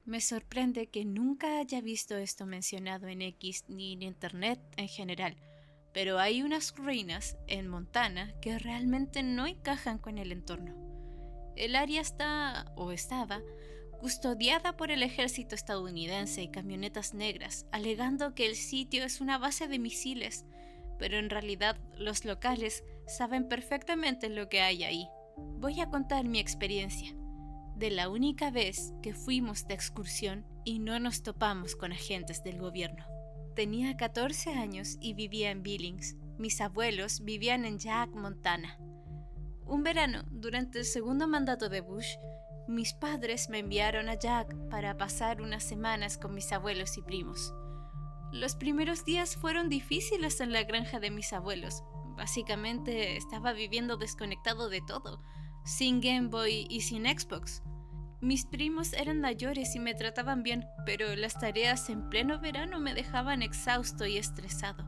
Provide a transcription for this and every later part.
Me sorprende que nunca haya visto esto mencionado en X ni en Internet en general, pero hay unas ruinas en Montana que realmente no encajan con el entorno. El área está, o estaba, custodiada por el ejército estadounidense y camionetas negras, alegando que el sitio es una base de misiles, pero en realidad los locales saben perfectamente lo que hay ahí. Voy a contar mi experiencia de la única vez que fuimos de excursión y no nos topamos con agentes del gobierno. Tenía 14 años y vivía en Billings. Mis abuelos vivían en Jack, Montana. Un verano, durante el segundo mandato de Bush, mis padres me enviaron a Jack para pasar unas semanas con mis abuelos y primos. Los primeros días fueron difíciles en la granja de mis abuelos. Básicamente estaba viviendo desconectado de todo, sin Game Boy y sin Xbox. Mis primos eran mayores y me trataban bien, pero las tareas en pleno verano me dejaban exhausto y estresado.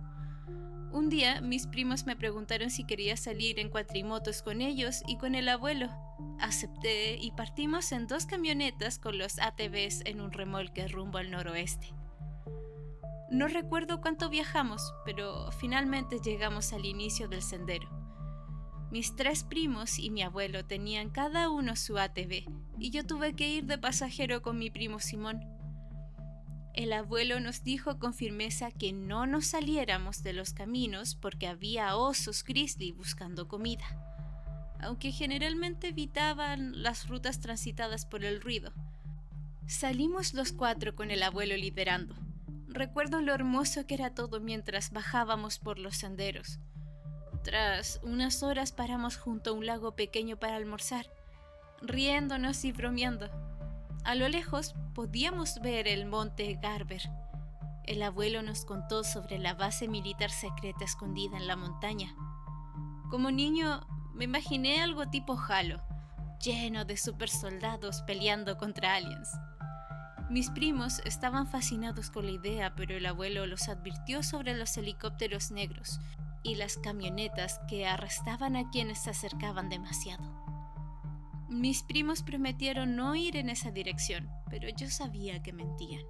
Un día mis primos me preguntaron si quería salir en cuatrimotos con ellos y con el abuelo. Acepté y partimos en 2 camionetas con los ATVs en un remolque rumbo al noroeste. No recuerdo cuánto viajamos, pero finalmente llegamos al inicio del sendero. Mis 3 primos y mi abuelo tenían cada uno su ATV y yo tuve que ir de pasajero con mi primo Simón. El abuelo nos dijo con firmeza que no nos saliéramos de los caminos porque había osos grizzly buscando comida, aunque generalmente evitaban las rutas transitadas por el ruido. Salimos los 4 con el abuelo liderando. Recuerdo lo hermoso que era todo mientras bajábamos por los senderos. Tras unas horas paramos junto a un lago pequeño para almorzar, riéndonos y bromeando. A lo lejos podíamos ver el monte Garber. El abuelo nos contó sobre la base militar secreta escondida en la montaña. Como niño me imaginé algo tipo Halo, lleno de supersoldados peleando contra aliens. Mis primos estaban fascinados con la idea, pero el abuelo los advirtió sobre los helicópteros negros y las camionetas que arrestaban a quienes se acercaban demasiado. Mis primos prometieron no ir en esa dirección, pero yo sabía que mentían.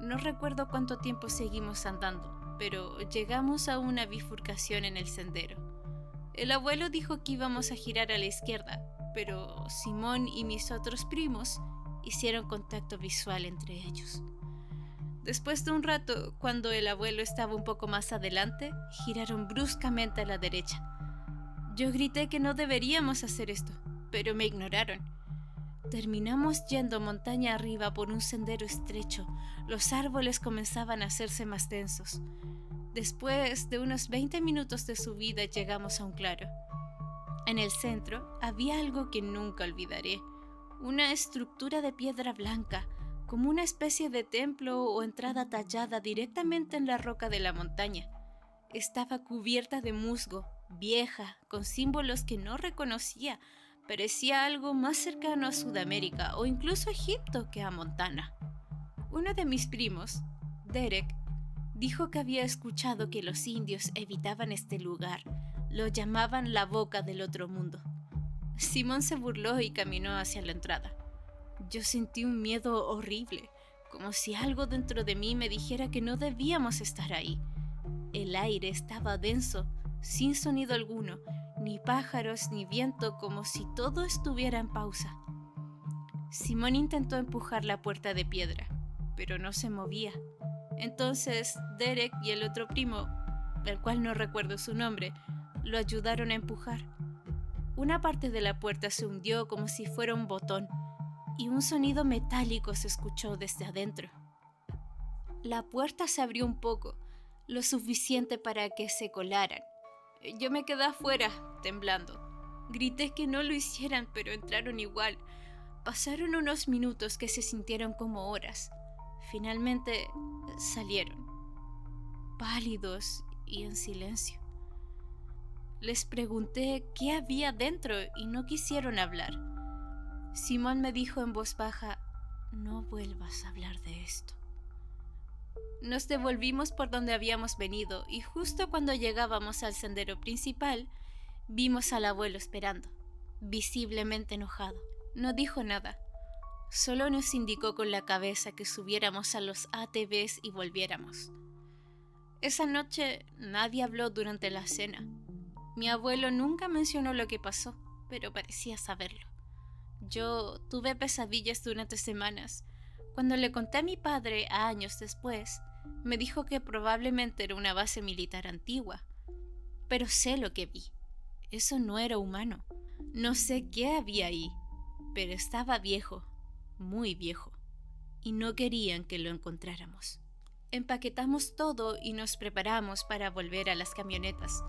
No recuerdo cuánto tiempo seguimos andando, pero llegamos a una bifurcación en el sendero. El abuelo dijo que íbamos a girar a la izquierda, pero Simón y mis otros primos hicieron contacto visual entre ellos. Después de un rato, cuando el abuelo estaba un poco más adelante, giraron bruscamente a la derecha. Yo grité que no deberíamos hacer esto, pero me ignoraron. Terminamos yendo montaña arriba por un sendero estrecho. Los árboles comenzaban a hacerse más densos. Después de unos 20 minutos de subida llegamos a un claro. En el centro había algo que nunca olvidaré. Una estructura de piedra blanca, como una especie de templo o entrada tallada directamente en la roca de la montaña. Estaba cubierta de musgo, vieja, con símbolos que no reconocía. Parecía algo más cercano a Sudamérica o incluso a Egipto que a Montana. Uno de mis primos, Derek, dijo que había escuchado que los indios evitaban este lugar. Lo llamaban la boca del otro mundo. Simón se burló y caminó hacia la entrada. Yo sentí un miedo horrible, como si algo dentro de mí me dijera que no debíamos estar ahí. El aire estaba denso, sin sonido alguno, ni pájaros ni viento, como si todo estuviera en pausa. Simón intentó empujar la puerta de piedra, pero no se movía. Entonces Derek y el otro primo, del cual no recuerdo su nombre, lo ayudaron a empujar. Una parte de la puerta se hundió como si fuera un botón, y un sonido metálico se escuchó desde adentro. La puerta se abrió un poco, lo suficiente para que se colaran. Yo me quedé afuera, temblando. Grité que no lo hicieran, pero entraron igual. Pasaron unos minutos que se sintieron como horas. Finalmente salieron, pálidos y en silencio. Les pregunté qué había dentro y no quisieron hablar. Simón me dijo en voz baja, no vuelvas a hablar de esto. Nos devolvimos por donde habíamos venido y justo cuando llegábamos al sendero principal, vimos al abuelo esperando, visiblemente enojado. No dijo nada. Solo nos indicó con la cabeza que subiéramos a los ATVs y volviéramos. Esa noche nadie habló durante la cena. Mi abuelo nunca mencionó lo que pasó, pero parecía saberlo. Yo tuve pesadillas durante semanas. Cuando le conté a mi padre años después, me dijo que probablemente era una base militar antigua. Pero sé lo que vi. Eso no era humano. No sé qué había ahí, pero estaba viejo, muy viejo, y no querían que lo encontráramos. Empaquetamos todo y nos preparamos para volver a las camionetas.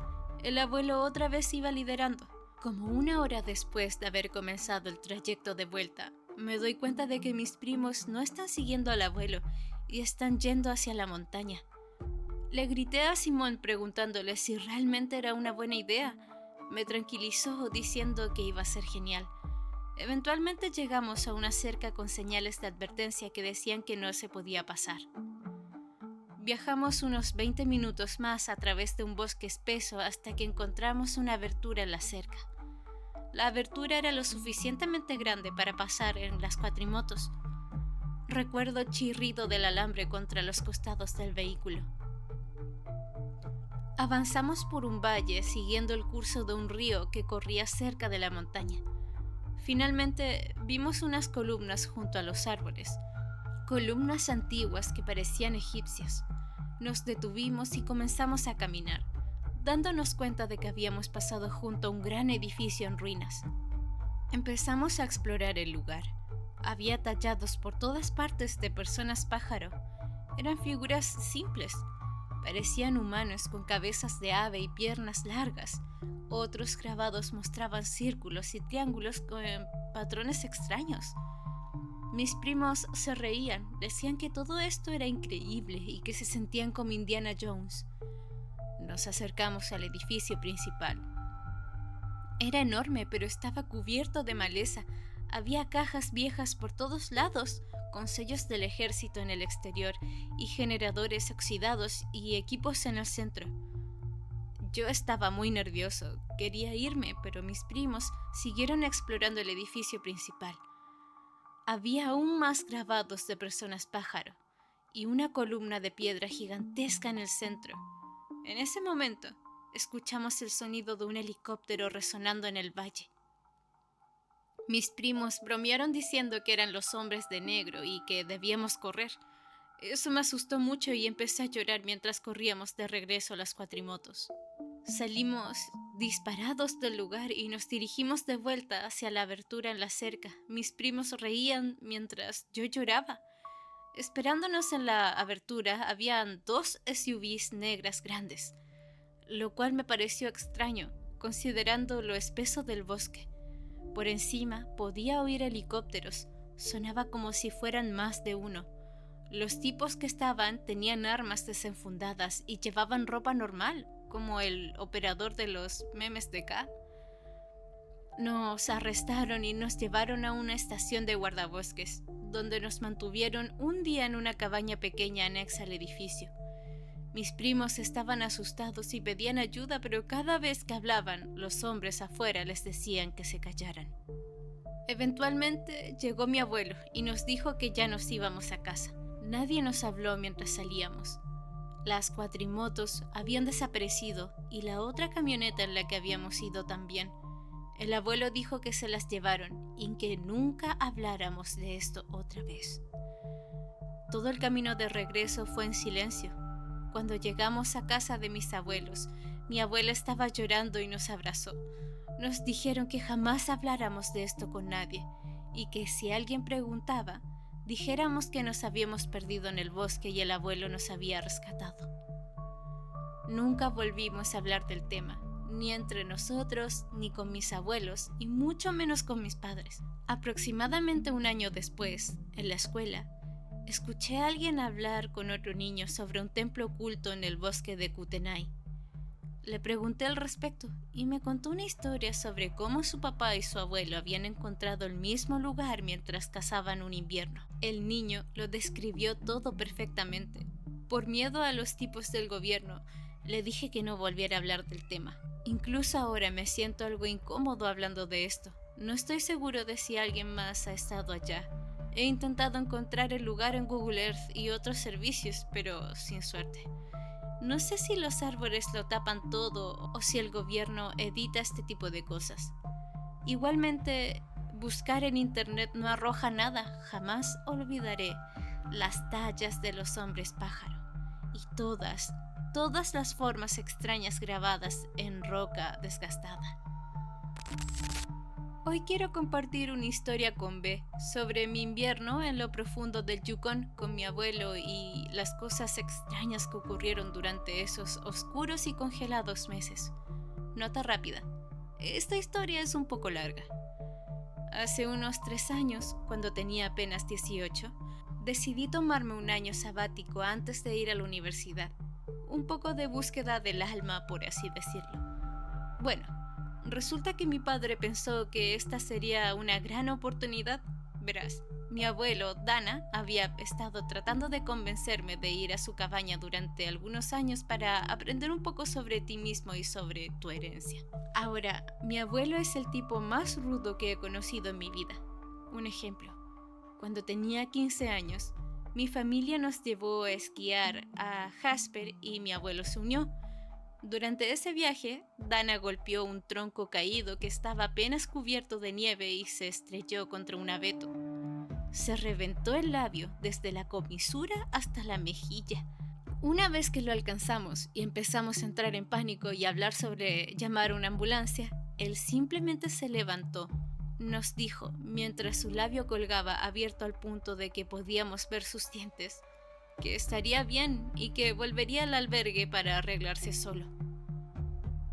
El abuelo otra vez iba liderando. Como una hora después de haber comenzado el trayecto de vuelta, me doy cuenta de que mis primos no están siguiendo al abuelo y están yendo hacia la montaña. Le grité a Simón preguntándole si realmente era una buena idea. Me tranquilizó diciendo que iba a ser genial. Eventualmente llegamos a una cerca con señales de advertencia que decían que no se podía pasar. Viajamos unos 20 minutos más a través de un bosque espeso hasta que encontramos una abertura en la cerca. La abertura era lo suficientemente grande para pasar en las cuatrimotos. Recuerdo el chirrido del alambre contra los costados del vehículo. Avanzamos por un valle siguiendo el curso de un río que corría cerca de la montaña. Finalmente vimos unas columnas junto a los árboles, columnas antiguas que parecían egipcias. Nos detuvimos y comenzamos a caminar, dándonos cuenta de que habíamos pasado junto a un gran edificio en ruinas. Empezamos a explorar el lugar. Había tallados por todas partes de personas pájaro. Eran figuras simples. Parecían humanos con cabezas de ave y piernas largas. Otros grabados mostraban círculos y triángulos con patrones extraños. Mis primos se reían, decían que todo esto era increíble y que se sentían como Indiana Jones. Nos acercamos al edificio principal. Era enorme, pero estaba cubierto de maleza. Había cajas viejas por todos lados, con sellos del ejército en el exterior y generadores oxidados y equipos en el centro. Yo estaba muy nervioso, quería irme, pero mis primos siguieron explorando el edificio principal. Había aún más grabados de personas pájaro y una columna de piedra gigantesca en el centro. En ese momento, escuchamos el sonido de un helicóptero resonando en el valle. Mis primos bromearon diciendo que eran los hombres de negro y que debíamos correr. Eso me asustó mucho y empecé a llorar mientras corríamos de regreso a las cuatrimotos. Salimos disparados del lugar y nos dirigimos de vuelta hacia la abertura en la cerca. Mis primos reían mientras yo lloraba. Esperándonos en la abertura habían 2 SUVs negras grandes, lo cual me pareció extraño, considerando lo espeso del bosque. Por encima podía oír helicópteros, sonaba como si fueran más de uno. Los tipos que estaban tenían armas desenfundadas y llevaban ropa normal, como el operador de los memes de K. Nos arrestaron y nos llevaron a una estación de guardabosques, donde nos mantuvieron un día en una cabaña pequeña anexa al edificio. Mis primos estaban asustados y pedían ayuda, pero cada vez que hablaban, los hombres afuera les decían que se callaran. Eventualmente llegó mi abuelo y nos dijo que ya nos íbamos a casa. Nadie nos habló mientras salíamos. Las cuatrimotos habían desaparecido y la otra camioneta en la que habíamos ido también. El abuelo dijo que se las llevaron y que nunca habláramos de esto otra vez. Todo el camino de regreso fue en silencio. Cuando llegamos a casa de mis abuelos, mi abuela estaba llorando y nos abrazó. Nos dijeron que jamás habláramos de esto con nadie y que si alguien preguntaba, dijéramos que nos habíamos perdido en el bosque y el abuelo nos había rescatado. Nunca volvimos a hablar del tema, ni entre nosotros, ni con mis abuelos, y mucho menos con mis padres. Aproximadamente un año después, en la escuela, escuché a alguien hablar con otro niño sobre un templo oculto en el bosque de Kootenay. Le pregunté al respecto y me contó una historia sobre cómo su papá y su abuelo habían encontrado el mismo lugar mientras cazaban un invierno. El niño lo describió todo perfectamente. Por miedo a los tipos del gobierno, le dije que no volviera a hablar del tema. Incluso ahora me siento algo incómodo hablando de esto. No estoy seguro de si alguien más ha estado allá. He intentado encontrar el lugar en Google Earth y otros servicios, pero sin suerte. No sé si los árboles lo tapan todo o si el gobierno edita este tipo de cosas. Igualmente, buscar en internet no arroja nada. Jamás olvidaré las tallas de los hombres pájaro y todas las formas extrañas grabadas en roca desgastada. Hoy quiero compartir una historia con B sobre mi invierno en lo profundo del Yukon con mi abuelo y las cosas extrañas que ocurrieron durante esos oscuros y congelados meses. Nota rápida. Esta historia es un poco larga. Hace unos 3 años, cuando tenía apenas 18, decidí tomarme un año sabático antes de ir a la universidad. Un poco de búsqueda del alma, por así decirlo. Bueno, resulta que mi padre pensó que esta sería una gran oportunidad. Verás, mi abuelo, Dana, había estado tratando de convencerme de ir a su cabaña durante algunos años para aprender un poco sobre ti mismo y sobre tu herencia. Ahora, mi abuelo es el tipo más rudo que he conocido en mi vida. Un ejemplo, cuando tenía 15 años, mi familia nos llevó a esquiar a Jasper y mi abuelo se unió. Durante ese viaje, Dana golpeó un tronco caído que estaba apenas cubierto de nieve y se estrelló contra un abeto. Se reventó el labio desde la comisura hasta la mejilla. Una vez que lo alcanzamos y empezamos a entrar en pánico y a hablar sobre llamar a una ambulancia, él simplemente se levantó. Nos dijo, mientras su labio colgaba abierto al punto de que podíamos ver sus dientes, que estaría bien y que volvería al albergue para arreglarse solo.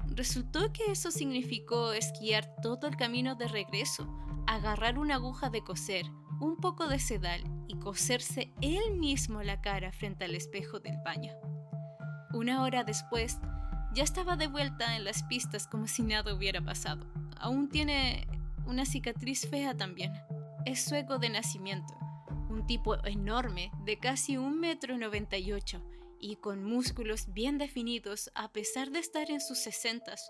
Resultó que eso significó esquiar todo el camino de regreso, agarrar una aguja de coser, un poco de sedal y coserse él mismo la cara frente al espejo del baño. Una hora después, ya estaba de vuelta en las pistas como si nada hubiera pasado. Aún tiene una cicatriz fea también. Es sueco de nacimiento. Un tipo enorme de casi 1,98 m y con músculos bien definidos a pesar de estar en sus 60s.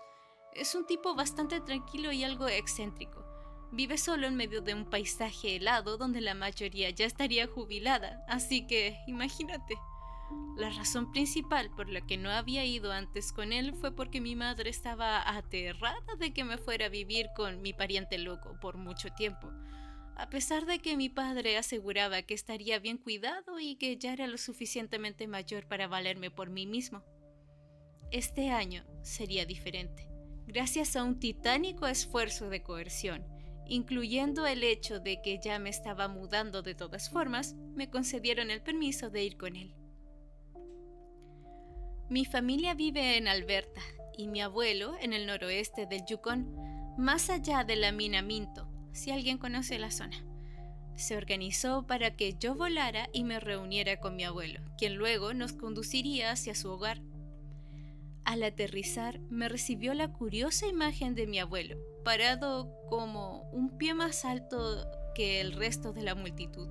Es un tipo bastante tranquilo y algo excéntrico. Vive solo en medio de un paisaje helado donde la mayoría ya estaría jubilada, así que imagínate. La razón principal por la que no había ido antes con él fue porque mi madre estaba aterrada de que me fuera a vivir con mi pariente loco por mucho tiempo. A pesar de que mi padre aseguraba que estaría bien cuidado y que ya era lo suficientemente mayor para valerme por mí mismo. Este año sería diferente, gracias a un titánico esfuerzo de coerción, incluyendo el hecho de que ya me estaba mudando de todas formas, me concedieron el permiso de ir con él. Mi familia vive en Alberta y mi abuelo en el noroeste del Yukon, más allá de la mina Minto, si alguien conoce la zona. Se organizó para que yo volara y me reuniera con mi abuelo, quien luego nos conduciría hacia su hogar. Al aterrizar, me recibió la curiosa imagen de mi abuelo, parado como un pie más alto que el resto de la multitud,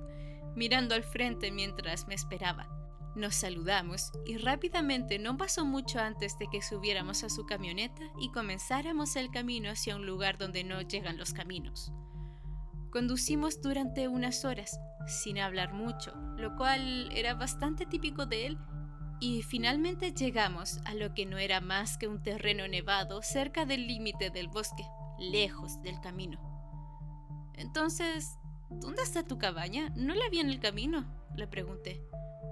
mirando al frente mientras me esperaba. Nos saludamos y rápidamente no pasó mucho antes de que subiéramos a su camioneta y comenzáramos el camino hacia un lugar donde no llegan los caminos. Conducimos durante unas horas, sin hablar mucho, lo cual era bastante típico de él, y finalmente llegamos a lo que no era más que un terreno nevado cerca del límite del bosque, lejos del camino. Entonces, ¿dónde está tu cabaña? No la vi en el camino, le pregunté.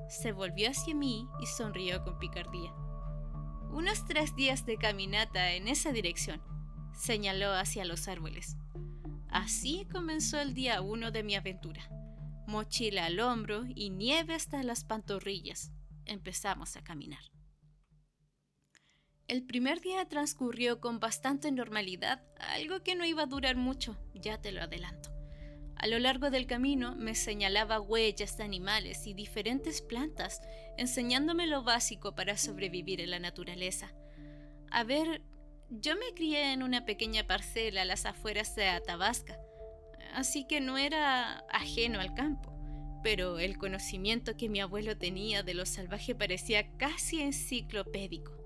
Se volvió hacia mí y sonrió con picardía. Unos 3 días de caminata en esa dirección, señaló hacia los árboles. Así comenzó el día 1 de mi aventura. Mochila al hombro y nieve hasta las pantorrillas. Empezamos a caminar. El primer día transcurrió con bastante normalidad, algo que no iba a durar mucho, ya te lo adelanto. A lo largo del camino me señalaba huellas de animales y diferentes plantas, enseñándome lo básico para sobrevivir en la naturaleza. A ver, yo me crié en una pequeña parcela a las afueras de Athabasca, así que no era ajeno al campo, pero el conocimiento que mi abuelo tenía de lo salvaje parecía casi enciclopédico.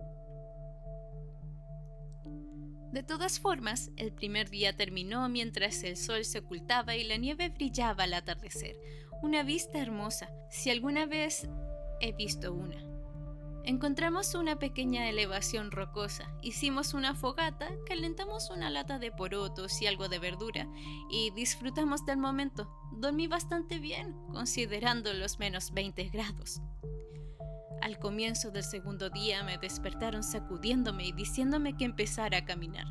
De todas formas, el primer día terminó mientras el sol se ocultaba y la nieve brillaba al atardecer. Una vista hermosa, si alguna vez he visto una. Encontramos una pequeña elevación rocosa, hicimos una fogata, calentamos una lata de porotos y algo de verdura y disfrutamos del momento. Dormí bastante bien, considerando los menos 20 grados. Al comienzo del segundo día me despertaron sacudiéndome y diciéndome que empezara a caminar.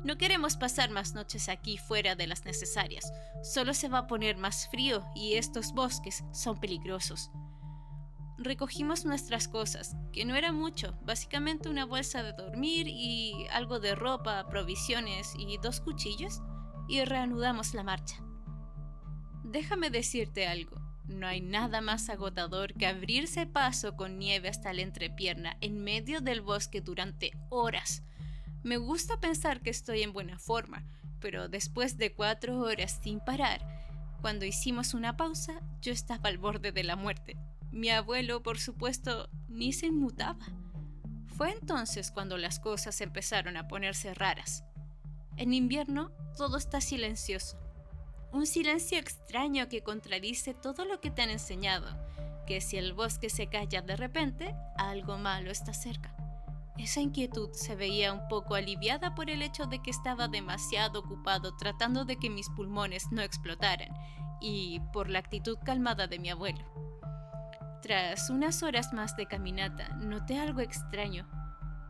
No queremos pasar más noches aquí fuera de las necesarias, solo se va a poner más frío y estos bosques son peligrosos. Recogimos nuestras cosas, que no era mucho, básicamente una bolsa de dormir y algo de ropa, provisiones y 2 cuchillos, y reanudamos la marcha. Déjame decirte algo, no hay nada más agotador que abrirse paso con nieve hasta la entrepierna en medio del bosque durante horas. Me gusta pensar que estoy en buena forma, pero después de 4 horas sin parar, cuando hicimos una pausa, yo estaba al borde de la muerte. Mi abuelo, por supuesto, ni se inmutaba. Fue entonces cuando las cosas empezaron a ponerse raras. En invierno, todo está silencioso. Un silencio extraño que contradice todo lo que te han enseñado, que si el bosque se calla de repente, algo malo está cerca. Esa inquietud se veía un poco aliviada por el hecho de que estaba demasiado ocupado tratando de que mis pulmones no explotaran, y por la actitud calmada de mi abuelo. Tras unas horas más de caminata, noté algo extraño.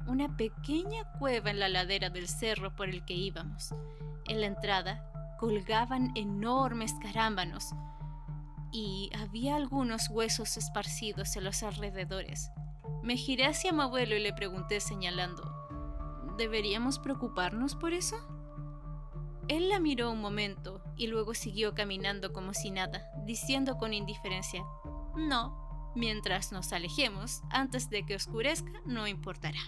Una pequeña cueva en la ladera del cerro por el que íbamos. En la entrada colgaban enormes carámbanos y había algunos huesos esparcidos en los alrededores. Me giré hacia mi abuelo y le pregunté señalando, ¿deberíamos preocuparnos por eso? Él la miró un momento y luego siguió caminando como si nada, diciendo con indiferencia, no. Mientras nos alejemos, antes de que oscurezca, no importará.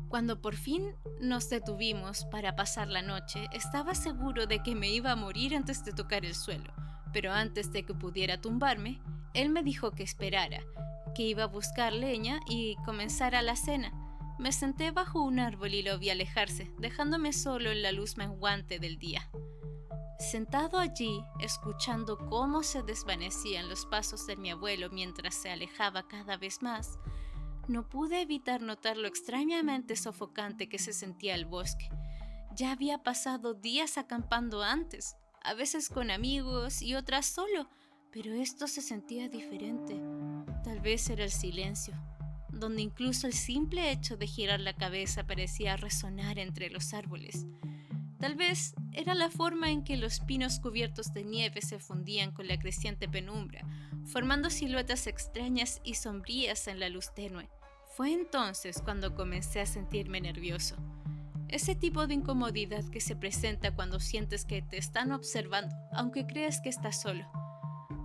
Cuando por fin nos detuvimos para pasar la noche, estaba seguro de que me iba a morir antes de tocar el suelo, pero antes de que pudiera tumbarme, él me dijo que esperara, que iba a buscar leña y comenzara la cena. Me senté bajo un árbol y lo vi alejarse, dejándome solo en la luz menguante del día. Sentado allí, escuchando cómo se desvanecían los pasos de mi abuelo mientras se alejaba cada vez más, no pude evitar notar lo extrañamente sofocante que se sentía el bosque. Ya había pasado días acampando antes, a veces con amigos y otras solo, pero esto se sentía diferente. Tal vez era el silencio, donde incluso el simple hecho de girar la cabeza parecía resonar entre los árboles. Tal vez era la forma en que los pinos cubiertos de nieve se fundían con la creciente penumbra, formando siluetas extrañas y sombrías en la luz tenue. Fue entonces cuando comencé a sentirme nervioso. Ese tipo de incomodidad que se presenta cuando sientes que te están observando, aunque creas que estás solo.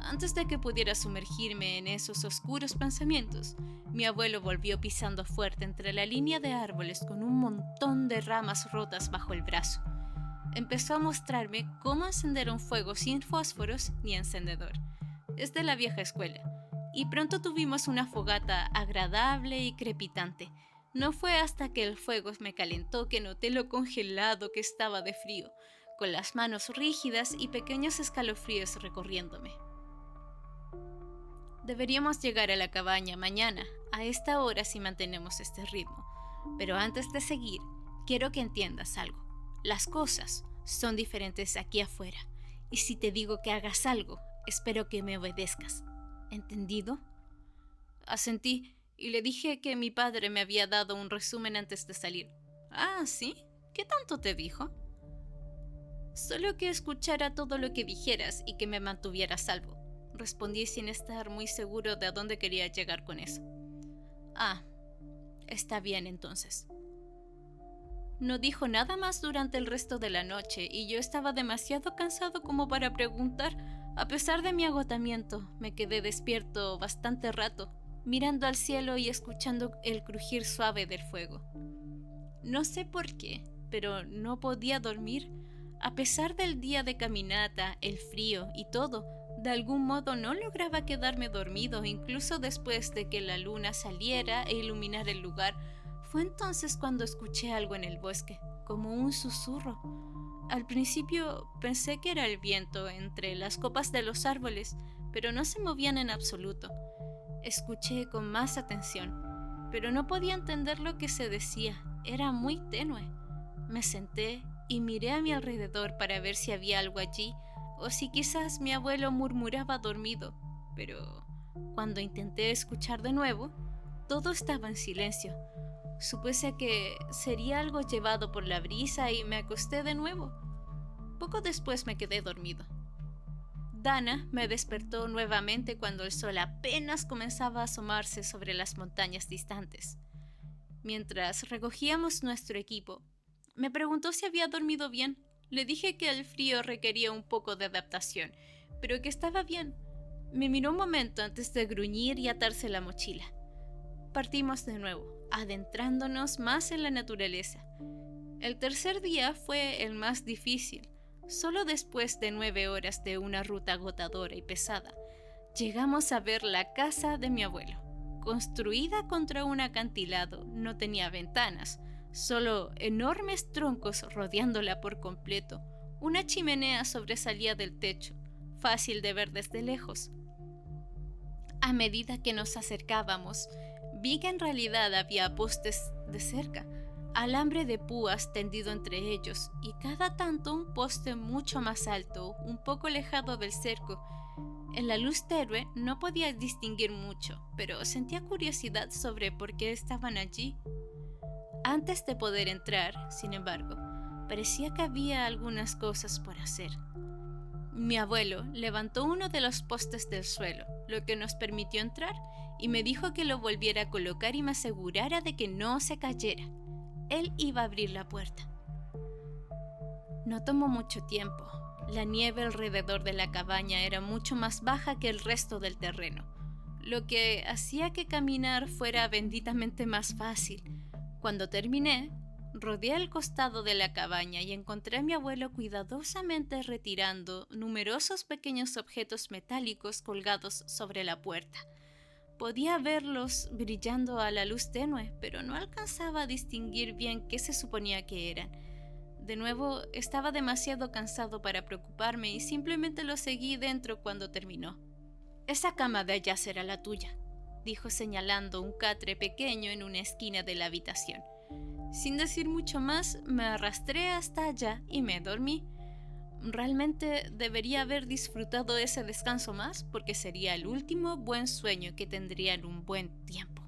Antes de que pudiera sumergirme en esos oscuros pensamientos, mi abuelo volvió pisando fuerte entre la línea de árboles con un montón de ramas rotas bajo el brazo. Empezó a mostrarme cómo encender un fuego sin fósforos ni encendedor. Es de la vieja escuela, y pronto tuvimos una fogata agradable y crepitante. No fue hasta que el fuego me calentó que noté lo congelado que estaba de frío, con las manos rígidas y pequeños escalofríos recorriéndome. Deberíamos llegar a la cabaña mañana, a esta hora si mantenemos este ritmo. Pero antes de seguir, quiero que entiendas algo. Las cosas son diferentes aquí afuera, y si te digo que hagas algo, espero que me obedezcas. ¿Entendido? Asentí y le dije que mi padre me había dado un resumen antes de salir. Ah, ¿sí? ¿Qué tanto te dijo? Solo que escuchara todo lo que dijeras y que me mantuviera a salvo. Respondí sin estar muy seguro de a dónde quería llegar con eso. Ah, está bien entonces. No dijo nada más durante el resto de la noche y yo estaba demasiado cansado como para preguntar. A pesar de mi agotamiento, me quedé despierto bastante rato, mirando al cielo y escuchando el crujir suave del fuego. No sé por qué, pero no podía dormir. A pesar del día de caminata, el frío y todo, de algún modo no lograba quedarme dormido incluso después de que la luna saliera e iluminara el lugar. Fue entonces cuando escuché algo en el bosque. como un susurro. Al principio pensé que era el viento entre las copas de los árboles, pero no se movían en absoluto. Escuché con más atención, pero no podía entender lo que se decía. Era muy tenue. Me senté y miré a mi alrededor para ver si había algo allí o si quizás mi abuelo murmuraba dormido, pero cuando intenté escuchar de nuevo, todo estaba en silencio. Supuse que sería algo llevado por la brisa y me acosté de nuevo. Poco después me quedé dormido. Dana me despertó nuevamente cuando el sol apenas comenzaba a asomarse sobre las montañas distantes. Mientras recogíamos nuestro equipo, me preguntó si había dormido bien. Le dije que el frío requería un poco de adaptación, pero que estaba bien. Me miró un momento antes de gruñir y atarse la mochila. Partimos de nuevo, adentrándonos más en la naturaleza. El tercer día fue el más difícil. Solo después de 9 horas de una ruta agotadora y pesada, llegamos a ver la casa de mi abuelo. Construida contra un acantilado, no tenía ventanas, solo enormes troncos rodeándola por completo. Una chimenea sobresalía del techo, fácil de ver desde lejos. A medida que nos acercábamos, vi que en realidad había postes de cerca, alambre de púas tendido entre ellos y cada tanto un poste mucho más alto, un poco alejado del cerco. En la luz tenue no podía distinguir mucho, pero sentía curiosidad sobre por qué estaban allí. Antes de poder entrar, sin embargo, parecía que había algunas cosas por hacer. Mi abuelo levantó uno de los postes del suelo, lo que nos permitió entrar, y me dijo que lo volviera a colocar y me asegurara de que no se cayera. Él iba a abrir la puerta. No tomó mucho tiempo. La nieve alrededor de la cabaña era mucho más baja que el resto del terreno, lo que hacía que caminar fuera benditamente más fácil. Cuando terminé, rodeé el costado de la cabaña y encontré a mi abuelo cuidadosamente retirando numerosos pequeños objetos metálicos colgados sobre la puerta. Podía verlos brillando a la luz tenue, pero no alcanzaba a distinguir bien qué se suponía que eran. De nuevo, estaba demasiado cansado para preocuparme y simplemente lo seguí dentro cuando terminó. «Esa cama de allá será la tuya», dijo señalando un catre pequeño en una esquina de la habitación. Sin decir mucho más, me arrastré hasta allá y me dormí. Realmente debería haber disfrutado ese descanso más porque sería el último buen sueño que tendría en un buen tiempo.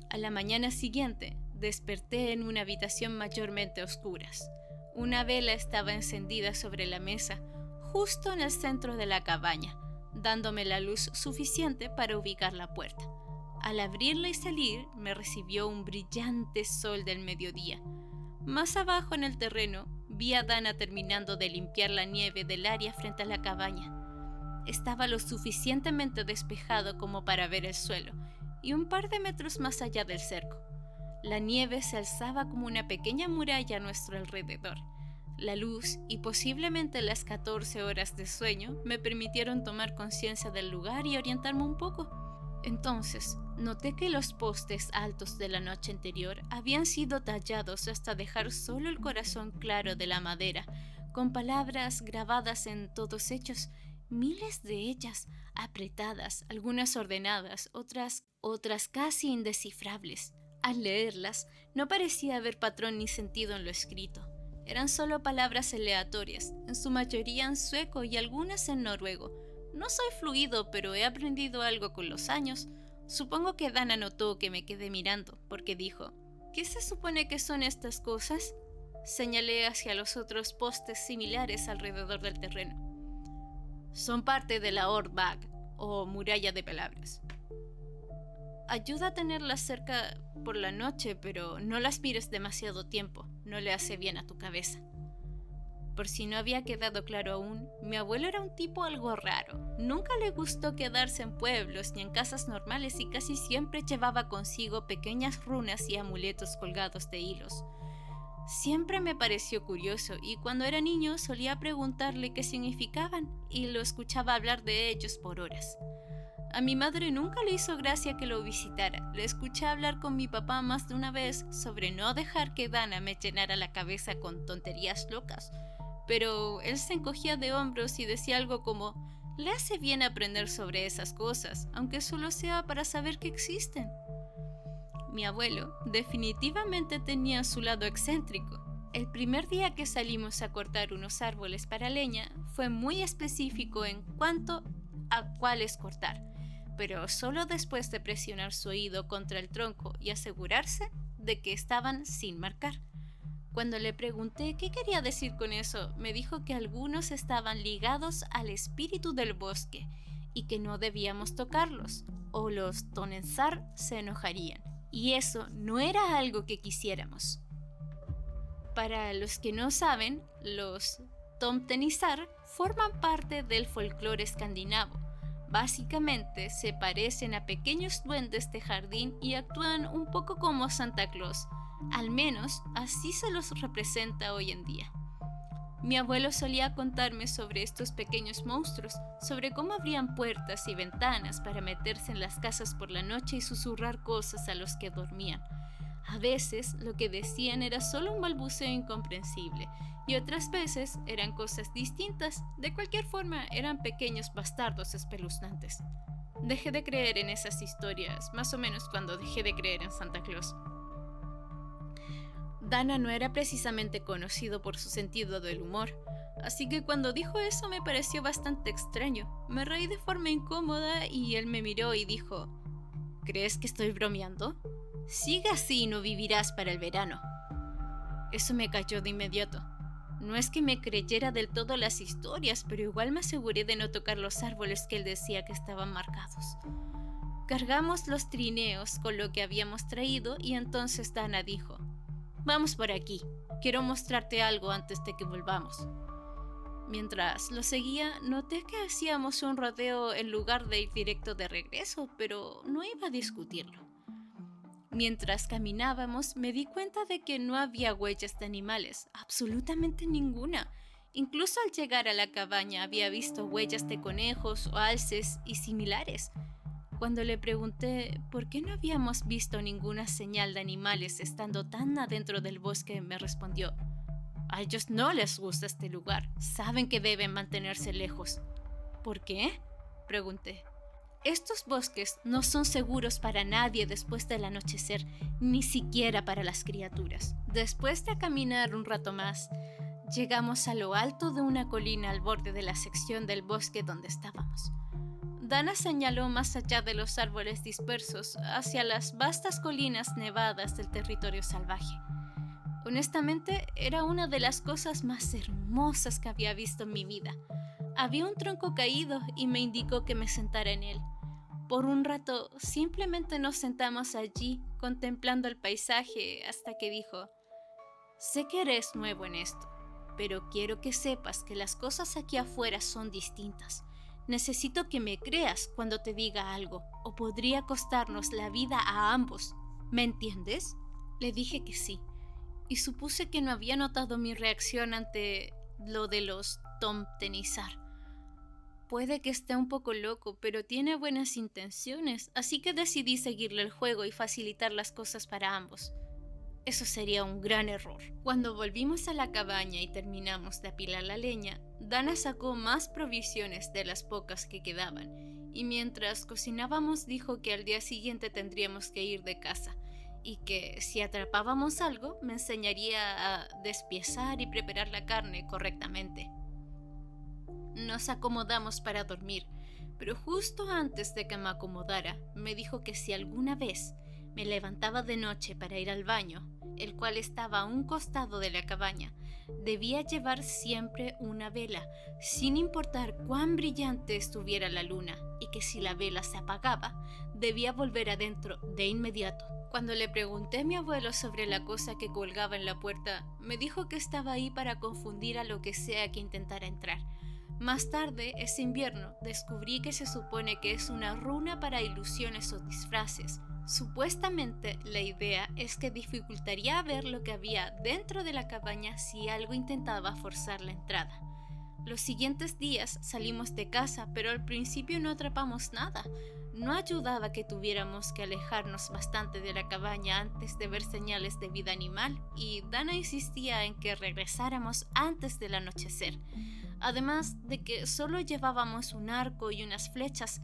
A la mañana siguiente, desperté en una habitación mayormente a oscuras. Una vela estaba encendida sobre la mesa, justo en el centro de la cabaña, dándome la luz suficiente para ubicar la puerta. Al abrirla y salir, me recibió un brillante sol del mediodía. Más abajo en el terreno, vi a Dana terminando de limpiar la nieve del área frente a la cabaña. Estaba lo suficientemente despejado como para ver el suelo, y un par de metros más allá del cerco. La nieve se alzaba como una pequeña muralla a nuestro alrededor. La luz y posiblemente las 14 horas de sueño me permitieron tomar conciencia del lugar y orientarme un poco. Entonces, noté que los postes altos de la noche anterior habían sido tallados hasta dejar solo el corazón claro de la madera, con palabras grabadas en todos ellos, miles de ellas, apretadas, algunas ordenadas, otras casi indescifrables. Al leerlas, no parecía haber patrón ni sentido en lo escrito. Eran solo palabras aleatorias, en su mayoría en sueco y algunas en noruego. No soy fluido, pero he aprendido algo con los años. Supongo que Dana notó que me quedé mirando, porque dijo: «¿Qué se supone que son estas cosas?». Señalé hacia los otros postes similares alrededor del terreno. «Son parte de la Ordbag, o muralla de palabras. Ayuda a tenerlas cerca por la noche, pero no las mires demasiado tiempo, no le hace bien a tu cabeza». Por si no había quedado claro aún, mi abuelo era un tipo algo raro. Nunca le gustó quedarse en pueblos ni en casas normales y casi siempre llevaba consigo pequeñas runas y amuletos colgados de hilos. Siempre me pareció curioso y cuando era niño solía preguntarle qué significaban y lo escuchaba hablar de ellos por horas. A mi madre nunca le hizo gracia que lo visitara. Le escuché hablar con mi papá más de una vez sobre no dejar que Dana me llenara la cabeza con tonterías locas, pero él se encogía de hombros y decía algo como: le hace bien aprender sobre esas cosas, aunque solo sea para saber que existen. Mi abuelo definitivamente tenía su lado excéntrico. El primer día que salimos a cortar unos árboles para leña fue muy específico en cuanto a cuáles cortar, pero solo después de presionar su oído contra el tronco y asegurarse de que estaban sin marcar. Cuando le pregunté qué quería decir con eso, me dijo que algunos estaban ligados al espíritu del bosque y que no debíamos tocarlos, o los Tonensar se enojarían, y eso no era algo que quisiéramos. Para los que no saben, los Tomtenisar forman parte del folclore escandinavo. Básicamente se parecen a pequeños duendes de jardín y actúan un poco como Santa Claus. Al menos así se los representa hoy en día. Mi abuelo solía contarme sobre estos pequeños monstruos, sobre cómo abrían puertas y ventanas para meterse en las casas por la noche y susurrar cosas a los que dormían. A veces lo que decían era solo un balbuceo incomprensible y otras veces eran cosas distintas. De cualquier forma, eran pequeños bastardos espeluznantes. Dejé de creer en esas historias, más o menos cuando dejé de creer en Santa Claus. Dana no era precisamente conocido por su sentido del humor, así que cuando dijo eso me pareció bastante extraño. Me reí de forma incómoda y él me miró y dijo: ¿crees que estoy bromeando? Sigue así y no vivirás para el verano. Eso me cayó de inmediato. No es que me creyera del todo las historias, pero igual me aseguré de no tocar los árboles que él decía que estaban marcados. Cargamos los trineos con lo que habíamos traído y entonces Dana dijo: vamos por aquí, quiero mostrarte algo antes de que volvamos. Mientras lo seguía, noté que hacíamos un rodeo en lugar de ir directo de regreso, pero no iba a discutirlo. Mientras caminábamos, me di cuenta de que no había huellas de animales, absolutamente ninguna. Incluso al llegar a la cabaña había visto huellas de conejos o alces y similares. Cuando le pregunté por qué no habíamos visto ninguna señal de animales estando tan adentro del bosque, me respondió: a ellos no les gusta este lugar, saben que deben mantenerse lejos. ¿Por qué?, pregunté. Estos bosques no son seguros para nadie después del anochecer, ni siquiera para las criaturas. Después de caminar un rato más, llegamos a lo alto de una colina al borde de la sección del bosque donde estábamos. Dana señaló más allá de los árboles dispersos, hacia las vastas colinas nevadas del territorio salvaje. Honestamente, era una de las cosas más hermosas que había visto en mi vida. Había un tronco caído y me indicó que me sentara en él. Por un rato, simplemente nos sentamos allí, contemplando el paisaje, hasta que dijo: sé que eres nuevo en esto, pero quiero que sepas que las cosas aquí afuera son distintas. Necesito que me creas cuando te diga algo, o podría costarnos la vida a ambos. ¿Me entiendes? Le dije que sí, y supuse que no había notado mi reacción ante lo de los Tomtenisar. Puede que esté un poco loco, pero tiene buenas intenciones, así que decidí seguirle el juego y facilitar las cosas para ambos. Eso sería un gran error. Cuando volvimos a la cabaña y terminamos de apilar la leña, Dana sacó más provisiones de las pocas que quedaban, y mientras cocinábamos dijo que al día siguiente tendríamos que ir de casa, y que si atrapábamos algo me enseñaría a despiezar y preparar la carne correctamente. Nos acomodamos para dormir, pero justo antes de que me acomodara, me dijo que si alguna vez me levantaba de noche para ir al baño, el cual estaba a un costado de la cabaña, debía llevar siempre una vela, sin importar cuán brillante estuviera la luna, y que si la vela se apagaba, debía volver adentro de inmediato. Cuando le pregunté a mi abuelo sobre la cosa que colgaba en la puerta, me dijo que estaba ahí para confundir a lo que sea que intentara entrar. Más tarde, ese invierno, descubrí que se supone que es una runa para ilusiones o disfraces. Supuestamente, la idea es que dificultaría ver lo que había dentro de la cabaña si algo intentaba forzar la entrada. Los siguientes días salimos de casa, pero al principio no atrapamos nada. No ayudaba que tuviéramos que alejarnos bastante de la cabaña antes de ver señales de vida animal, y Dana insistía en que regresáramos antes del anochecer. Además de que solo llevábamos un arco y unas flechas.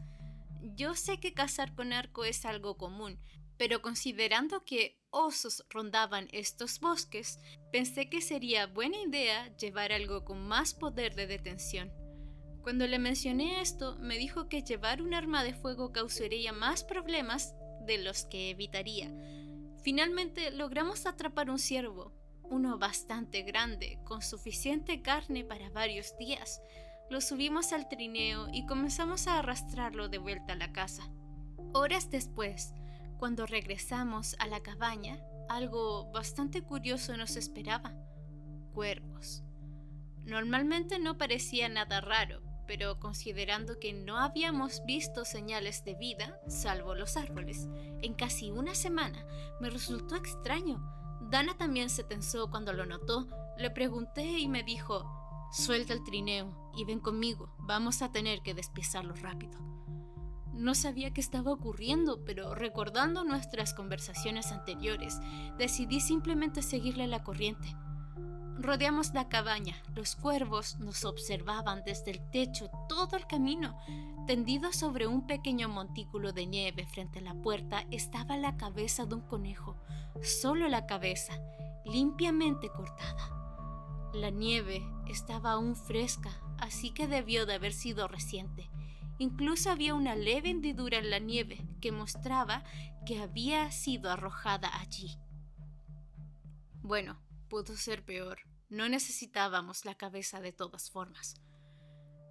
Yo sé que cazar con arco es algo común, pero considerando que osos rondaban estos bosques, pensé que sería buena idea llevar algo con más poder de detención. Cuando le mencioné esto, me dijo que llevar un arma de fuego causaría más problemas de los que evitaría. Finalmente logramos atrapar un ciervo, uno bastante grande, con suficiente carne para varios días. Lo subimos al trineo y comenzamos a arrastrarlo de vuelta a la casa. Horas después, cuando regresamos a la cabaña, algo bastante curioso nos esperaba: cuervos. Normalmente no parecía nada raro, pero considerando que no habíamos visto señales de vida, salvo los árboles, en casi una semana, me resultó extraño. Dana también se tensó cuando lo notó. Le pregunté y me dijo: suelta el trineo y ven conmigo, vamos a tener que despiezarlo rápido. No sabía qué estaba ocurriendo, pero recordando nuestras conversaciones anteriores, decidí simplemente seguirle la corriente. Rodeamos la cabaña. Los cuervos nos observaban desde el techo todo el camino. Tendido sobre un pequeño montículo de nieve frente a la puerta estaba la cabeza de un conejo, solo la cabeza, limpiamente cortada. La nieve estaba aún fresca, así que debió de haber sido reciente. Incluso había una leve hendidura en la nieve que mostraba que había sido arrojada allí. Bueno, pudo ser peor. No necesitábamos la cabeza de todas formas.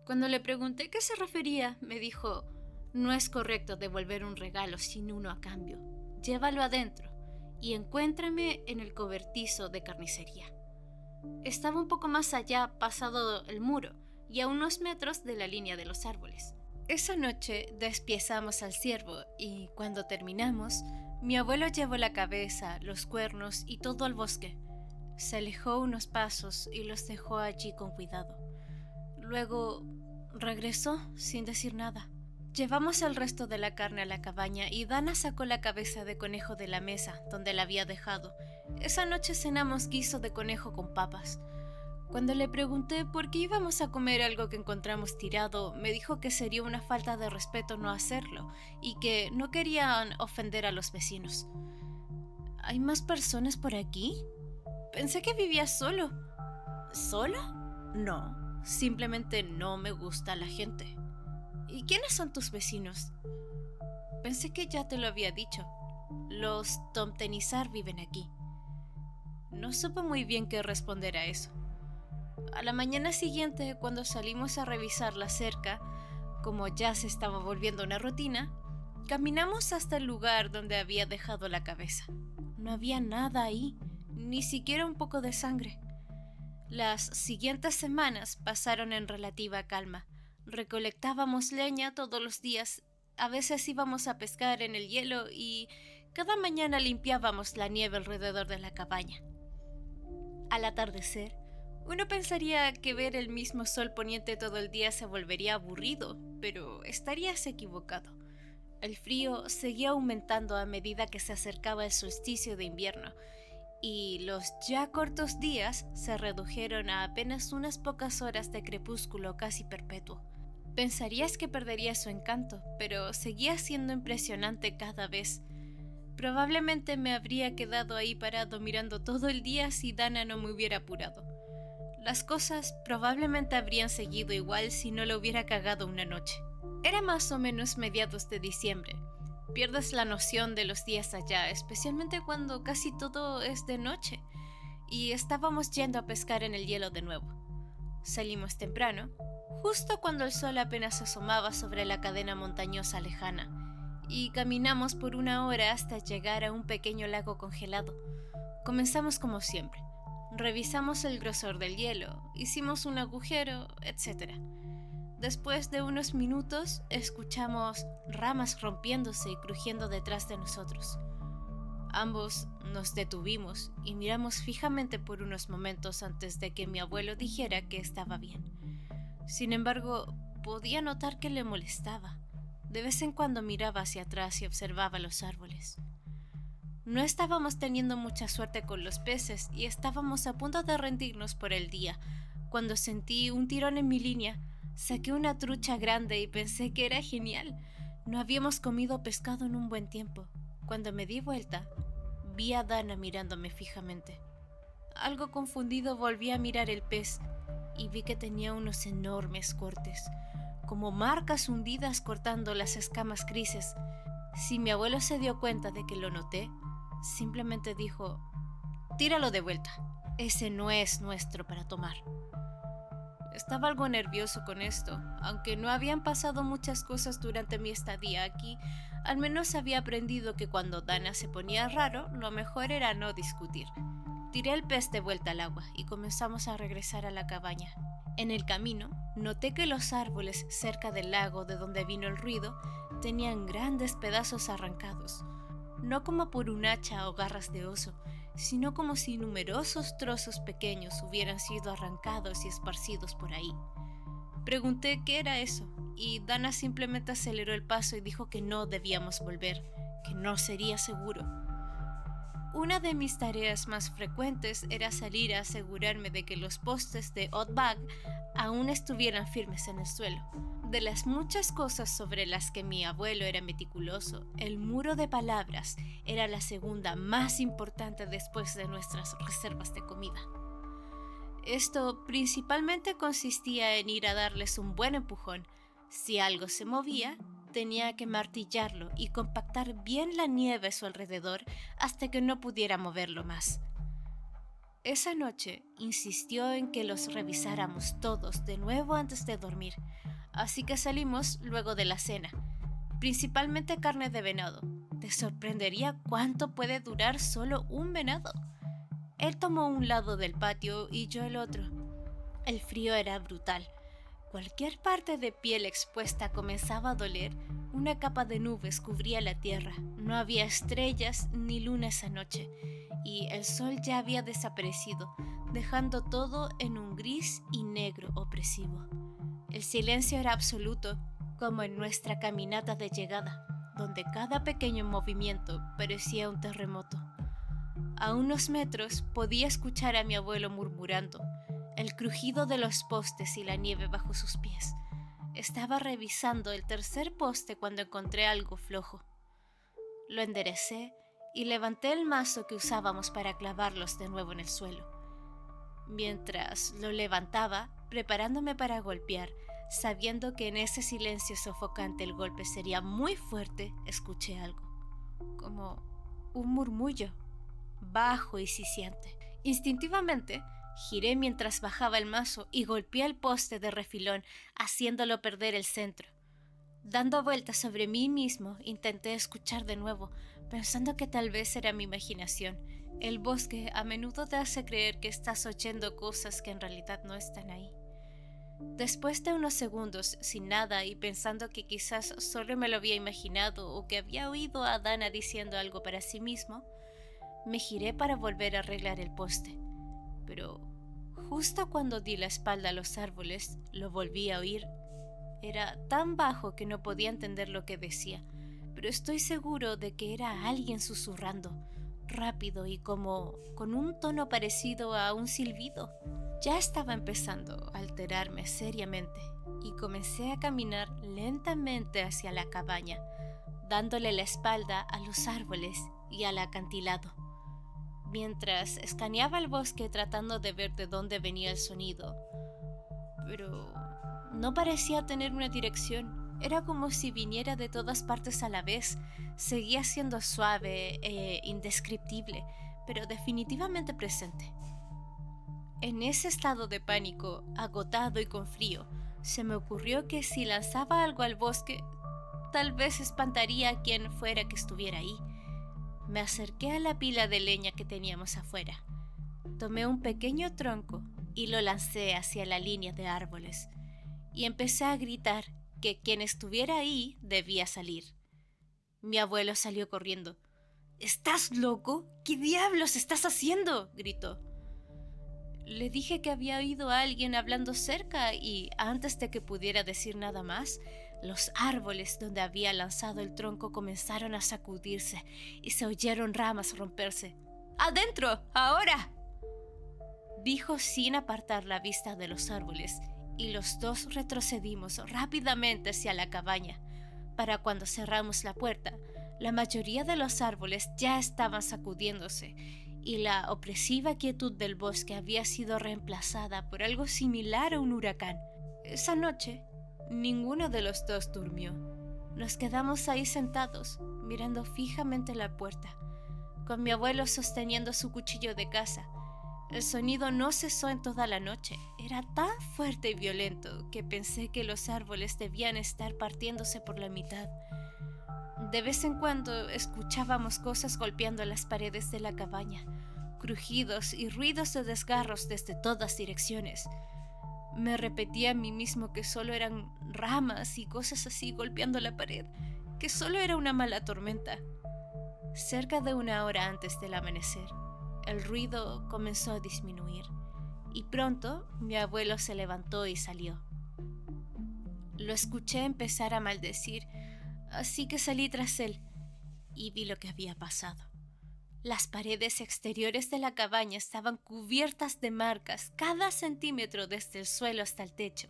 Cuando le pregunté a qué se refería, me dijo: no es correcto devolver un regalo sin uno a cambio. Llévalo adentro y encuéntrame en el cobertizo de carnicería. Estaba un poco más allá, pasado el muro, y a unos metros de la línea de los árboles. Esa noche despiezamos al ciervo y, cuando terminamos, mi abuelo llevó la cabeza, los cuernos y todo al bosque. Se alejó unos pasos y los dejó allí con cuidado. Luego regresó sin decir nada. Llevamos el resto de la carne a la cabaña y Dana sacó la cabeza de conejo de la mesa donde la había dejado. Esa noche cenamos guiso de conejo con papas. Cuando le pregunté por qué íbamos a comer algo que encontramos tirado, me dijo que sería una falta de respeto no hacerlo y que no querían ofender a los vecinos. ¿Hay más personas por aquí? Pensé que vivía solo. ¿Solo? No, simplemente no me gusta la gente. ¿Y quiénes son tus vecinos? Pensé que ya te lo había dicho. Los Tomtenizar viven aquí. No supe muy bien qué responder a eso. A la mañana siguiente, cuando salimos a revisar la cerca, como ya se estaba volviendo una rutina, caminamos hasta el lugar donde había dejado la cabeza. No había nada ahí, ni siquiera un poco de sangre. Las siguientes semanas pasaron en relativa calma. Recolectábamos leña todos los días, a veces íbamos a pescar en el hielo y cada mañana limpiábamos la nieve alrededor de la cabaña. Al atardecer, uno pensaría que ver el mismo sol poniente todo el día se volvería aburrido, pero estarías equivocado. El frío seguía aumentando a medida que se acercaba el solsticio de invierno, y los ya cortos días se redujeron a apenas unas pocas horas de crepúsculo casi perpetuo. Pensarías que perdería su encanto, pero seguía siendo impresionante cada vez. Probablemente me habría quedado ahí parado mirando todo el día si Dana no me hubiera apurado. Las cosas probablemente habrían seguido igual si no lo hubiera cagado una noche. Era más o menos mediados de diciembre. Pierdes la noción de los días allá, especialmente cuando casi todo es de noche. Y estábamos yendo a pescar en el hielo de nuevo. Salimos temprano, justo cuando el sol apenas asomaba sobre la cadena montañosa lejana, y caminamos por una hora hasta llegar a un pequeño lago congelado. Comenzamos como siempre. Revisamos el grosor del hielo, hicimos un agujero, etc. Después de unos minutos, escuchamos ramas rompiéndose y crujiendo detrás de nosotros. Ambos nos detuvimos y miramos fijamente por unos momentos antes de que mi abuelo dijera que estaba bien. Sin embargo, podía notar que le molestaba. De vez en cuando miraba hacia atrás y observaba los árboles. No estábamos teniendo mucha suerte con los peces y estábamos a punto de rendirnos por el día, cuando sentí un tirón en mi línea. Saqué una trucha grande y pensé que era genial. No habíamos comido pescado en un buen tiempo. Cuando me di vuelta, vi a Dana mirándome fijamente. Algo confundido volví a mirar el pez y vi que tenía unos enormes cortes, como marcas hundidas cortando las escamas grises. Si mi abuelo se dio cuenta de que lo noté, simplemente dijo: «Tíralo de vuelta, ese no es nuestro para tomar». Estaba algo nervioso con esto. Aunque no habían pasado muchas cosas durante mi estadía aquí, al menos había aprendido que cuando Dana se ponía raro, lo mejor era no discutir. Tiré el pez de vuelta al agua y comenzamos a regresar a la cabaña. En el camino, noté que los árboles cerca del lago de donde vino el ruido tenían grandes pedazos arrancados, no como por un hacha o garras de oso, sino como si numerosos trozos pequeños hubieran sido arrancados y esparcidos por ahí. Pregunté qué era eso, y Dana simplemente aceleró el paso y dijo que no debíamos volver, que no sería seguro. Una de mis tareas más frecuentes era salir a asegurarme de que los postes de Oddbag aún estuvieran firmes en el suelo. De las muchas cosas sobre las que mi abuelo era meticuloso, el muro de palabras era la segunda más importante después de nuestras reservas de comida. Esto principalmente consistía en ir a darles un buen empujón. Si algo se movía, tenía que martillarlo y compactar bien la nieve a su alrededor hasta que no pudiera moverlo más. Esa noche insistió en que los revisáramos todos de nuevo antes de dormir, así que salimos luego de la cena, principalmente carne de venado. Te sorprendería cuánto puede durar solo un venado. Él tomó un lado del patio y yo el otro. El frío era brutal. Cualquier parte de piel expuesta comenzaba a doler. Una capa de nubes cubría la tierra. No había estrellas ni luna esa noche, y el sol ya había desaparecido, dejando todo en un gris y negro opresivo. El silencio era absoluto, como en nuestra caminata de llegada, donde cada pequeño movimiento parecía un terremoto. A unos metros podía escuchar a mi abuelo murmurando, el crujido de los postes y la nieve bajo sus pies. Estaba revisando el tercer poste cuando encontré algo flojo. Lo enderecé y levanté el mazo que usábamos para clavarlos de nuevo en el suelo. Mientras lo levantaba, preparándome para golpear, sabiendo que en ese silencio sofocante el golpe sería muy fuerte, escuché algo, como un murmullo, bajo y siseante. Instintivamente, giré mientras bajaba el mazo y golpeé el poste de refilón, haciéndolo perder el centro. Dando vueltas sobre mí mismo, intenté escuchar de nuevo, pensando que tal vez era mi imaginación. El bosque a menudo te hace creer que estás oyendo cosas que en realidad no están ahí. Después de unos segundos sin nada y pensando que quizás solo me lo había imaginado o que había oído a Dana diciendo algo para sí mismo, me giré para volver a arreglar el poste. Pero justo cuando di la espalda a los árboles, lo volví a oír. Era tan bajo que no podía entender lo que decía, pero estoy seguro de que era alguien susurrando, rápido y como con un tono parecido a un silbido. Ya estaba empezando a alterarme seriamente y comencé a caminar lentamente hacia la cabaña, dándole la espalda a los árboles y al acantilado. Mientras escaneaba el bosque tratando de ver de dónde venía el sonido, pero no parecía tener una dirección. Era como si viniera de todas partes a la vez. Seguía siendo suave e indescriptible, pero definitivamente presente. En ese estado de pánico, agotado y con frío, se me ocurrió que si lanzaba algo al bosque, tal vez espantaría a quien fuera que estuviera ahí. Me acerqué a la pila de leña que teníamos afuera. Tomé un pequeño tronco y lo lancé hacia la línea de árboles, y empecé a gritar que quien estuviera ahí debía salir. Mi abuelo salió corriendo. «¿Estás loco? ¿Qué diablos estás haciendo?», gritó. Le dije que había oído a alguien hablando cerca y antes de que pudiera decir nada más, los árboles donde había lanzado el tronco comenzaron a sacudirse y se oyeron ramas romperse. ¡Adentro! ¡Ahora!, dijo sin apartar la vista de los árboles, y los dos retrocedimos rápidamente hacia la cabaña. Para cuando cerramos la puerta, la mayoría de los árboles ya estaban sacudiéndose y la opresiva quietud del bosque había sido reemplazada por algo similar a un huracán. Esa noche, ninguno de los dos durmió. Nos quedamos ahí sentados, mirando fijamente la puerta, con mi abuelo sosteniendo su cuchillo de caza. El sonido no cesó en toda la noche. Era tan fuerte y violento que pensé que los árboles debían estar partiéndose por la mitad. De vez en cuando escuchábamos cosas golpeando las paredes de la cabaña, crujidos y ruidos de desgarros desde todas direcciones. Me repetía a mí mismo que solo eran ramas y cosas así golpeando la pared, que solo era una mala tormenta. Cerca de 1 hora antes del amanecer, el ruido comenzó a disminuir y pronto mi abuelo se levantó y salió. Lo escuché empezar a maldecir, así que salí tras él y vi lo que había pasado. Las paredes exteriores de la cabaña estaban cubiertas de marcas, cada centímetro desde el suelo hasta el techo,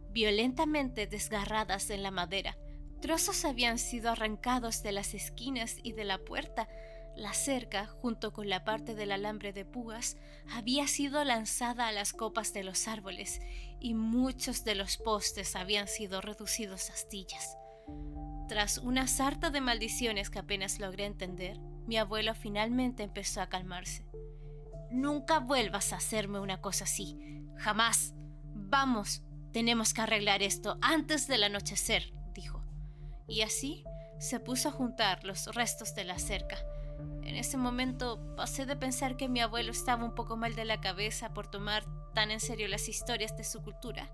violentamente desgarradas en la madera. Trozos habían sido arrancados de las esquinas y de la puerta. La cerca, junto con la parte del alambre de púas, había sido lanzada a las copas de los árboles y muchos de los postes habían sido reducidos a astillas. Tras una sarta de maldiciones que apenas logré entender, mi abuelo finalmente empezó a calmarse. «Nunca vuelvas a hacerme una cosa así. Jamás. Vamos, tenemos que arreglar esto antes del anochecer», dijo. Y así se puso a juntar los restos de la cerca. En ese momento pasé de pensar que mi abuelo estaba un poco mal de la cabeza por tomar tan en serio las historias de su cultura,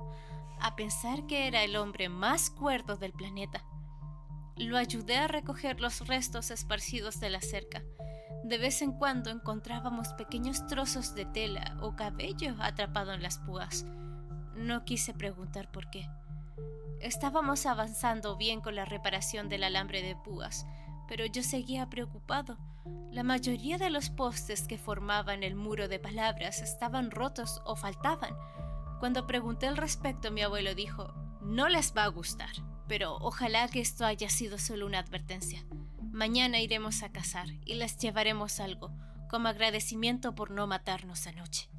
a pensar que era el hombre más cuerdo del planeta. Lo ayudé a recoger los restos esparcidos de la cerca. De vez en cuando encontrábamos pequeños trozos de tela o cabello atrapado en las púas. No quise preguntar por qué. Estábamos avanzando bien con la reparación del alambre de púas, pero yo seguía preocupado. La mayoría de los postes que formaban el muro de palabras estaban rotos o faltaban. Cuando pregunté al respecto, mi abuelo dijo: «No les va a gustar, pero ojalá que esto haya sido solo una advertencia. Mañana iremos a cazar y les llevaremos algo, como agradecimiento por no matarnos anoche».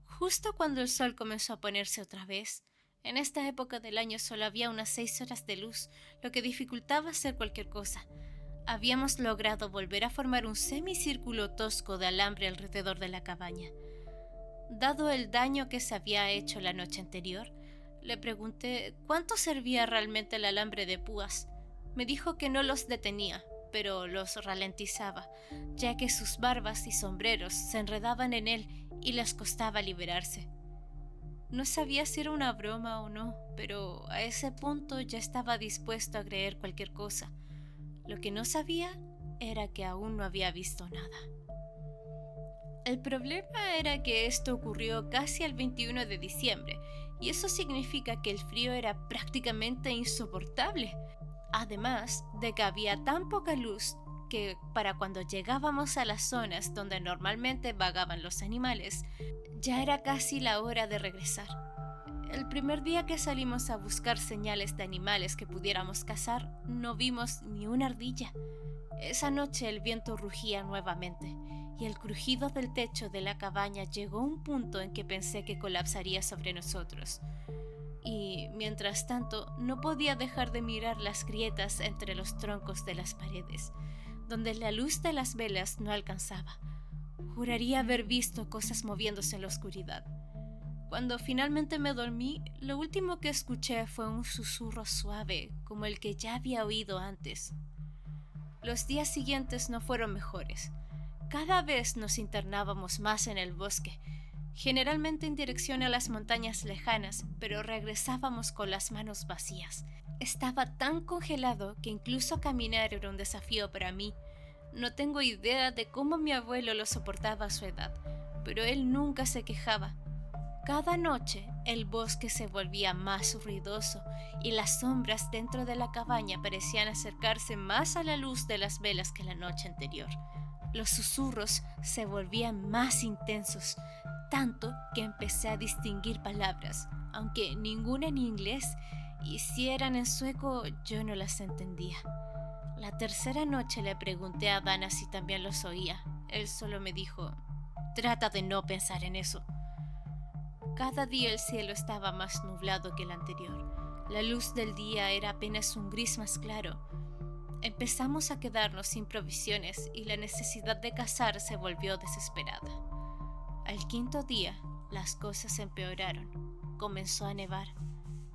Justo cuando el sol comenzó a ponerse otra vez, en esta época del año solo había unas 6 horas de luz, lo que dificultaba hacer cualquier cosa. Habíamos logrado volver a formar un semicírculo tosco de alambre alrededor de la cabaña. Dado el daño que se había hecho la noche anterior, le pregunté cuánto servía realmente el alambre de púas. Me dijo que no los detenía, pero los ralentizaba, ya que sus barbas y sombreros se enredaban en él y les costaba liberarse. No sabía si era una broma o no, pero a ese punto ya estaba dispuesto a creer cualquier cosa. Lo que no sabía era que aún no había visto nada. El problema era que esto ocurrió casi el 21 de diciembre, y eso significa que el frío era prácticamente insoportable. Además de que había tan poca luz que para cuando llegábamos a las zonas donde normalmente vagaban los animales, ya era casi la hora de regresar. El primer día que salimos a buscar señales de animales que pudiéramos cazar, no vimos ni una ardilla. Esa noche el viento rugía nuevamente, y el crujido del techo de la cabaña llegó a un punto en que pensé que colapsaría sobre nosotros. Y, mientras tanto, no podía dejar de mirar las grietas entre los troncos de las paredes, donde la luz de las velas no alcanzaba. Juraría haber visto cosas moviéndose en la oscuridad. Cuando finalmente me dormí, lo último que escuché fue un susurro suave, como el que ya había oído antes. Los días siguientes no fueron mejores. Cada vez nos internábamos más en el bosque, generalmente en dirección a las montañas lejanas, pero regresábamos con las manos vacías. Estaba tan congelado que incluso caminar era un desafío para mí. No tengo idea de cómo mi abuelo lo soportaba a su edad, pero él nunca se quejaba. Cada noche el bosque se volvía más ruidoso y las sombras dentro de la cabaña parecían acercarse más a la luz de las velas que la noche anterior. Los susurros se volvían más intensos, tanto que empecé a distinguir palabras, aunque ninguna en inglés, y si eran en sueco yo no las entendía. La tercera noche le pregunté a Dana si también los oía. Él solo me dijo: trata de no pensar en eso. Cada día el cielo estaba más nublado que el anterior. La luz del día era apenas un gris más claro. Empezamos a quedarnos sin provisiones y la necesidad de cazar se volvió desesperada. Al quinto día, las cosas empeoraron. Comenzó a nevar.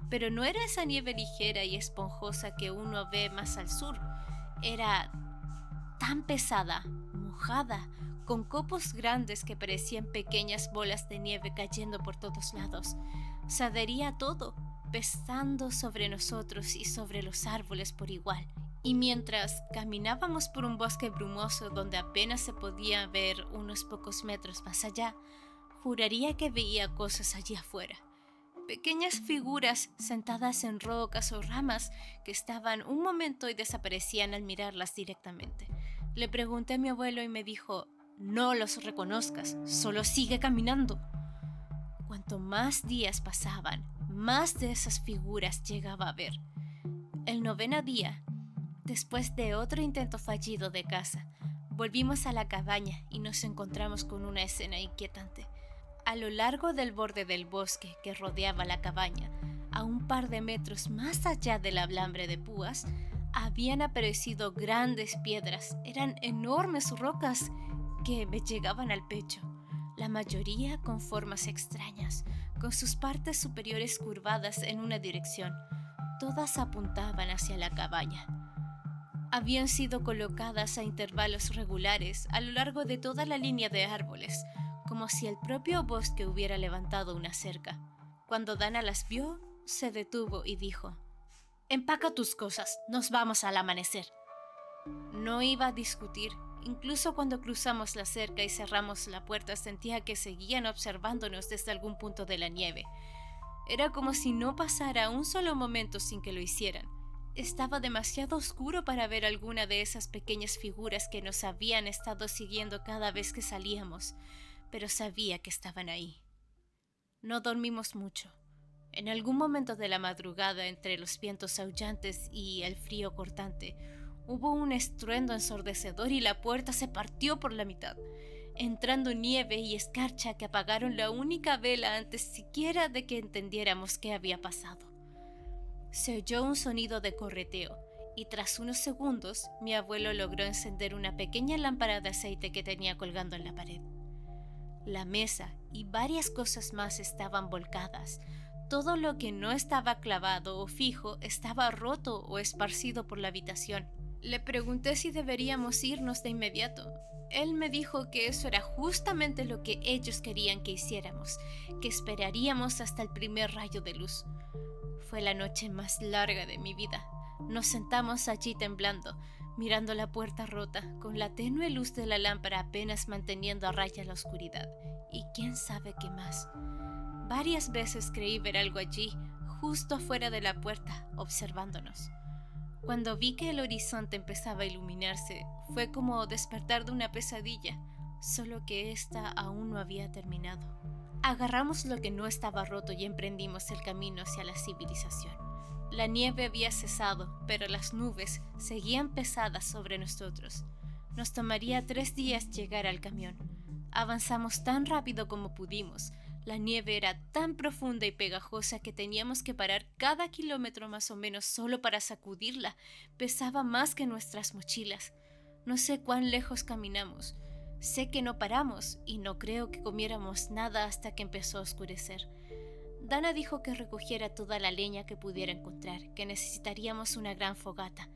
Pero no era esa nieve ligera y esponjosa que uno ve más al sur. Era tan pesada, mojada, con copos grandes que parecían pequeñas bolas de nieve cayendo por todos lados. Se adhería a todo, pesando sobre nosotros y sobre los árboles por igual. Y mientras caminábamos por un bosque brumoso donde apenas se podía ver unos pocos metros más allá, juraría que veía cosas allí afuera. Pequeñas figuras sentadas en rocas o ramas que estaban un momento y desaparecían al mirarlas directamente. Le pregunté a mi abuelo y me dijo: no los reconozcas, solo sigue caminando. Cuanto más días pasaban, más de esas figuras llegaba a ver. El noveno día, después de otro intento fallido de caza, volvimos a la cabaña y nos encontramos con una escena inquietante. A lo largo del borde del bosque que rodeaba la cabaña, a un par de metros más allá del alambre de púas, habían aparecido grandes piedras. Eran enormes rocas que me llegaban al pecho, la mayoría con formas extrañas, con sus partes superiores curvadas en una dirección. Todas apuntaban hacia la cabaña. Habían sido colocadas a intervalos regulares a lo largo de toda la línea de árboles, como si el propio bosque hubiera levantado una cerca. Cuando Dana las vio, se detuvo y dijo: empaca tus cosas, nos vamos al amanecer. No iba a discutir. Incluso cuando cruzamos la cerca y cerramos la puerta, sentía que seguían observándonos desde algún punto de la nieve. Era como si no pasara un solo momento sin que lo hicieran. Estaba demasiado oscuro para ver alguna de esas pequeñas figuras que nos habían estado siguiendo cada vez que salíamos, pero sabía que estaban ahí. No dormimos mucho. En algún momento de la madrugada, entre los vientos aullantes y el frío cortante, hubo un estruendo ensordecedor y la puerta se partió por la mitad, entrando nieve y escarcha que apagaron la única vela antes siquiera de que entendiéramos qué había pasado. Se oyó un sonido de correteo y tras unos segundos mi abuelo logró encender una pequeña lámpara de aceite que tenía colgando en la pared. La mesa y varias cosas más estaban volcadas. Todo lo que no estaba clavado o fijo estaba roto o esparcido por la habitación. Le pregunté si deberíamos irnos de inmediato. Él me dijo que eso era justamente lo que ellos querían que hiciéramos, que esperaríamos hasta el primer rayo de luz. Fue la noche más larga de mi vida. Nos sentamos allí temblando, mirando la puerta rota, con la tenue luz de la lámpara apenas manteniendo a raya la oscuridad. Y quién sabe qué más. Varias veces creí ver algo allí, justo afuera de la puerta, observándonos. Cuando vi que el horizonte empezaba a iluminarse, fue como despertar de una pesadilla, solo que esta aún no había terminado. Agarramos lo que no estaba roto y emprendimos el camino hacia la civilización. La nieve había cesado, pero las nubes seguían pesadas sobre nosotros. Nos tomaría 3 días llegar al camión. Avanzamos tan rápido como pudimos. La nieve era tan profunda y pegajosa que teníamos que parar cada kilómetro más o menos solo para sacudirla. Pesaba más que nuestras mochilas. No sé cuán lejos caminamos. Sé que no paramos y no creo que comiéramos nada hasta que empezó a oscurecer. Dana dijo que recogiera toda la leña que pudiera encontrar, que necesitaríamos una gran fogata.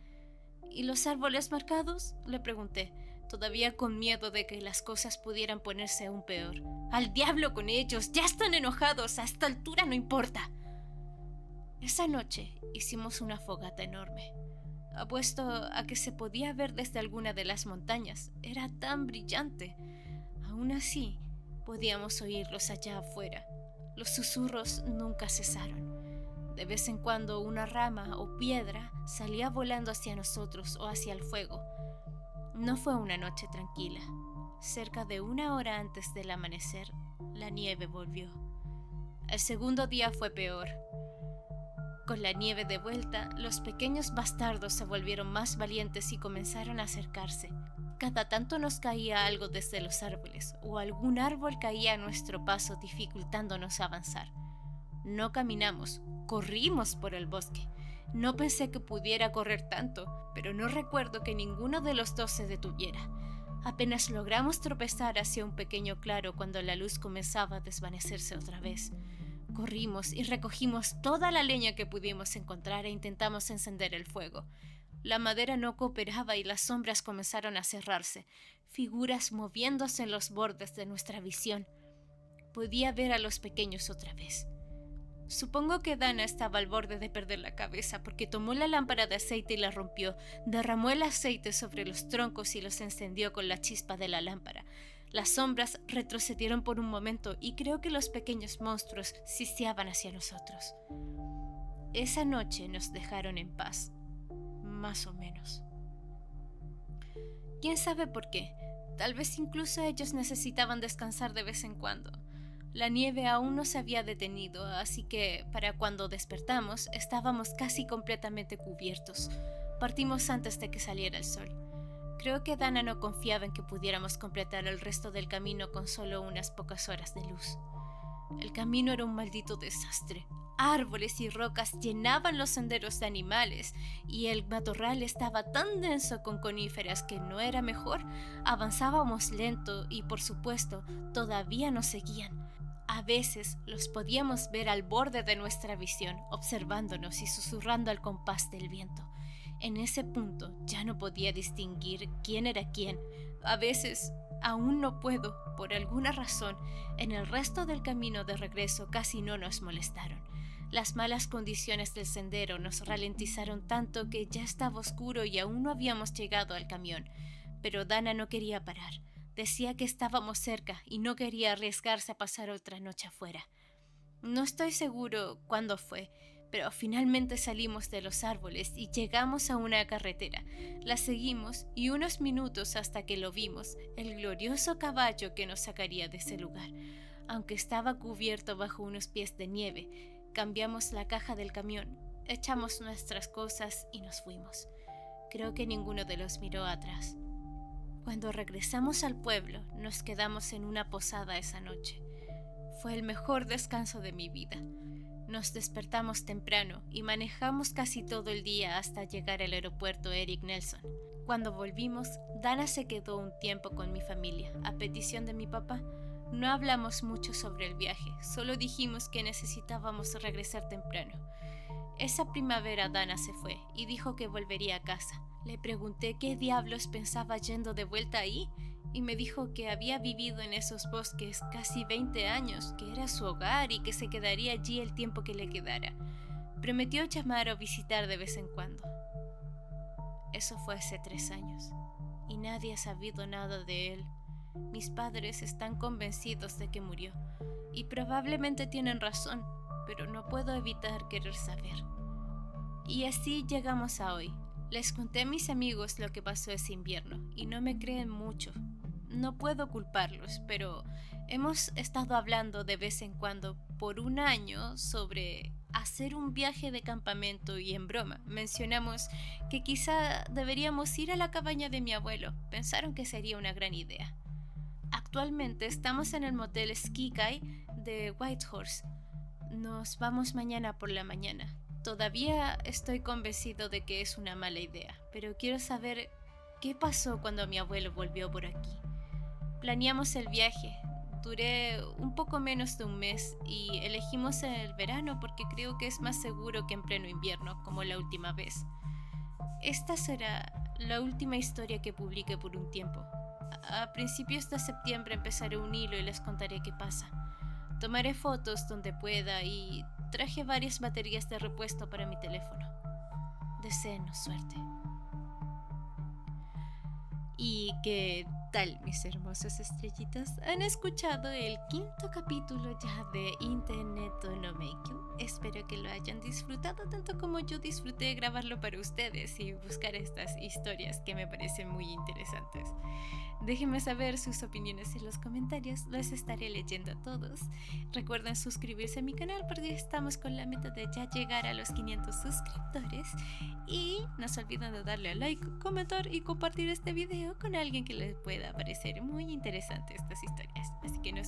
¿Y los árboles marcados?, le pregunté, todavía con miedo de que las cosas pudieran ponerse aún peor. ¡Al diablo con ellos! ¡Ya están enojados! ¡A esta altura no importa! Esa noche hicimos una fogata enorme. Apuesto a que se podía ver desde alguna de las montañas. Era tan brillante. Aún así, Podíamos oírlos allá afuera. Los susurros nunca cesaron. De vez en cuando una rama o piedra salía volando hacia nosotros o hacia el fuego. No fue una noche tranquila. Cerca de 1 hora antes del amanecer, la nieve volvió. El segundo día fue peor. Con la nieve de vuelta, los pequeños bastardos se volvieron más valientes y comenzaron a acercarse. Cada tanto nos caía algo desde los árboles, o algún árbol caía a nuestro paso dificultándonos avanzar. No caminamos, corrimos por el bosque. No pensé que pudiera correr tanto, pero no recuerdo que ninguno de los dos se detuviera. Apenas logramos tropezar hacia un pequeño claro cuando la luz comenzaba a desvanecerse otra vez. Corrimos y recogimos toda la leña que pudimos encontrar e intentamos encender el fuego. La madera no cooperaba y las sombras comenzaron a cerrarse, figuras moviéndose en los bordes de nuestra visión. Podía ver a los pequeños otra vez. Supongo que Dana estaba al borde de perder la cabeza porque tomó la lámpara de aceite y la rompió, derramó el aceite sobre los troncos y los encendió con la chispa de la lámpara. Las sombras retrocedieron por un momento y creo que los pequeños monstruos siseaban hacia nosotros. Esa noche nos dejaron en paz, más o menos. ¿Quién sabe por qué? Tal vez incluso ellos necesitaban descansar de vez en cuando. La nieve aún no se había detenido, así que para cuando despertamos estábamos casi completamente cubiertos. Partimos antes de que saliera el sol. Creo que Dana no confiaba en que pudiéramos completar el resto del camino con solo unas pocas horas de luz. El camino era un maldito desastre. Árboles y rocas llenaban los senderos de animales y el matorral estaba tan denso con coníferas que no era mejor. Avanzábamos lento y, por supuesto, todavía nos seguían. A veces los podíamos ver al borde de nuestra visión, observándonos y susurrando al compás del viento. En ese punto ya no podía distinguir quién era quién. A veces aún no puedo, por alguna razón. En el resto del camino de regreso casi no nos molestaron. Las malas condiciones del sendero nos ralentizaron tanto que ya estaba oscuro y aún no habíamos llegado al camión. Pero Dana no quería parar. Decía que estábamos cerca y no quería arriesgarse a pasar otra noche afuera. No estoy seguro cuándo fue, pero finalmente salimos de los árboles y llegamos a una carretera. La seguimos y unos minutos hasta que lo vimos, el glorioso caballo que nos sacaría de ese lugar. Aunque estaba cubierto bajo unos pies de nieve, cambiamos la caja del camión, echamos nuestras cosas y nos fuimos. Creo que ninguno de los miró atrás. Cuando regresamos al pueblo, nos quedamos en una posada esa noche. Fue el mejor descanso de mi vida. Nos despertamos temprano y manejamos casi todo el día hasta llegar al aeropuerto Eric Nelson. Cuando volvimos, Dana se quedó un tiempo con mi familia, a petición de mi papá. No hablamos mucho sobre el viaje, solo dijimos que necesitábamos regresar temprano. Esa primavera Dana se fue y dijo que volvería a casa. Le pregunté qué diablos pensaba yendo de vuelta ahí y me dijo que había vivido en esos bosques casi 20 años, que era su hogar y que se quedaría allí el tiempo que le quedara. Prometió llamar o visitar de vez en cuando. Eso fue hace 3 años y nadie ha sabido nada de él. Mis padres están convencidos de que murió y probablemente tienen razón, pero no puedo evitar querer saber. Y así llegamos a hoy. Les conté a mis amigos lo que pasó ese invierno y no me creen mucho. No puedo culparlos, pero hemos estado hablando de vez en cuando por 1 año sobre hacer un viaje de campamento y en broma mencionamos que quizá deberíamos ir a la cabaña de mi abuelo. Pensaron que sería una gran idea. Actualmente estamos en el motel Ski Guy de Whitehorse. Nos vamos mañana por la mañana. Todavía estoy convencido de que es una mala idea, pero quiero saber qué pasó cuando mi abuelo volvió por aquí. Planeamos el viaje, duré un poco menos de un mes y elegimos el verano porque creo que es más seguro que en pleno invierno, como la última vez. Esta será la última historia que publique por un tiempo. A principios de septiembre empezaré un hilo y les contaré qué pasa. Tomaré fotos donde pueda y traje varias baterías de repuesto para mi teléfono. Deseenos suerte. Y que tal, mis hermosos estrellitos? ¿Han escuchado el quinto capítulo ya de Internet no Meikyu? Espero que lo hayan disfrutado tanto como yo disfruté grabarlo para ustedes y buscar estas historias que me parecen muy interesantes. Déjenme saber sus opiniones en los comentarios, los estaré leyendo a todos. Recuerden suscribirse a mi canal porque estamos con la meta de ya llegar a los 500 suscriptores. Y no se olviden de darle a like, comentar y compartir este video con alguien que les pueda parecer muy interesante estas historias. Así que no